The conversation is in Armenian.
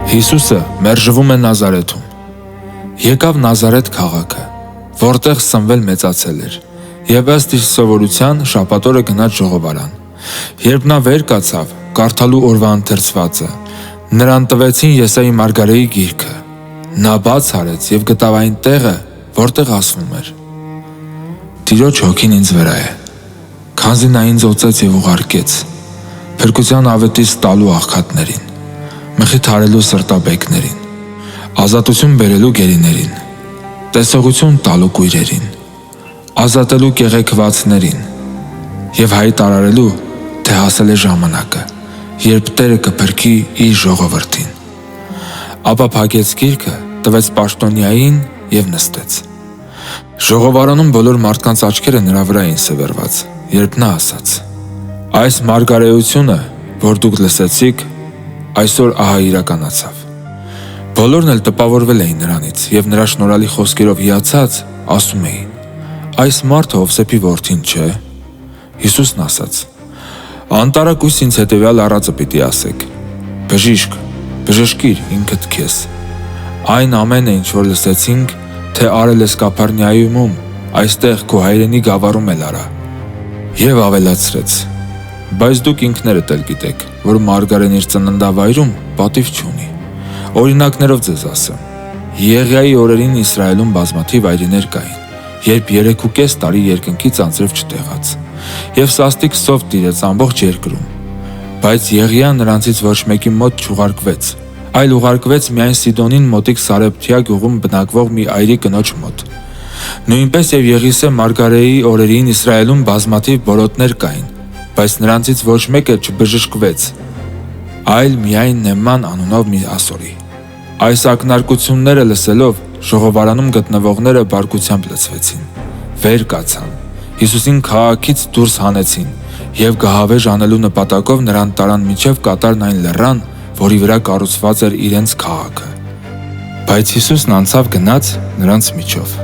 Հիսուսը մերժվում է Նազարեթում։ Եկավ Նազարեթ քաղաքը, որտեղ սնվել մեծացել էր, եւ ըստ իր սովորության շաբաթ օրը գնաց ժողովարան։ Երբ նա վեր կացավ, կարդալու օրվա ընթերցվածը, նրան տվեցին Եսայի մարգարեի գիրքը։ Նա բաց արեց եւ գտավ այն տեղը, որտեղ ասվում էր. «Տիրոջ հոգին ինձ վրա է, քանզի նա ինձ օծեց եւ ուղարկեց փրկության ավետից տալու աղքատներին, մխիթարելու սրտաբեկներին, ազատություն բերելու գերիներին, տեսողություն տալու կույրերին, ազատելու կեղեքվածներին եւ հայտարարելու, թե հասել է ժամանակը, երբ Տերը կփրկի իր ժողովրդին»։ Ապա փակեց գիրքը, տվեց պաշտոնյային եւ նստեց։ Ժողովարանում բոլոր մարդկանց աչքերը նրա վրա էին սևեռված, երբ նա ասաց. «Այս մարգարեությունը, որ դուք լսեցիք, այսօր ահա իրականացավ»։ Բոլորն էլ տպավորվել էին նրանից եւ նրա շնորհալի խոսքերով հիացած ասում էին. «Այս մարդը Հովսեփի որդին չէ»։ Հիսուսն ասաց. «Անտարակույս ինձ հետեւյալ առածը պիտի ասեք. բժիշկ, բժշկիր ինքդ քեզ։ Այն ամենը, ինչ որ լսեցինք, թե արել ես Կափառնայումում, այստեղ քո հայրենի գավառում էլ արա»։ Եվ ավելացրեց. «Բայց դուք ինքներդ էլ գիտեք, որ մարգարեն իր ծննդավայրում պատիվ չունի։ Օրինակներով ձեզ ասեմ. Եղիայի օրերին Իսրայելում բազմաթիվ այրիներ կային, երբ 3.5 տարի երկնքից անձրև չտեղաց, եւ սաստիկ սով տիրեց ամբողջ երկրում։ Բայց Եղիան նրանցից ոչ մեկի մոտ չուղարկվեց, այլ ուղարկվեց միայն Սիդոնին մոտիկ Սարեփթիա գյուղում բնակվող մի այրի կնոջ մոտ։ Նույնպես եւ Եղիսե մարգարեի օրերին Իսրայելում բազմաթիվ բորոտներ կային, բայց նրանցից ոչ մեկը չբժշկվեց, այլ միայն Նեման անունով մի ասորի։ Այս ակնարկությունները լսելով ժողովարանում գտնվողները բարկությամբ լցվեցին, վեր կացան, Հիսուսին քաղաքից դուրս հանեցին եւ գահավեժ անելու նպատակով նրան տարան մինչեւ կատարն այն լեռան, որի վրա կառուցված էր իրենց քաղաքը։ Բայց Հիսուսն անցավ գնաց նրանց միջով։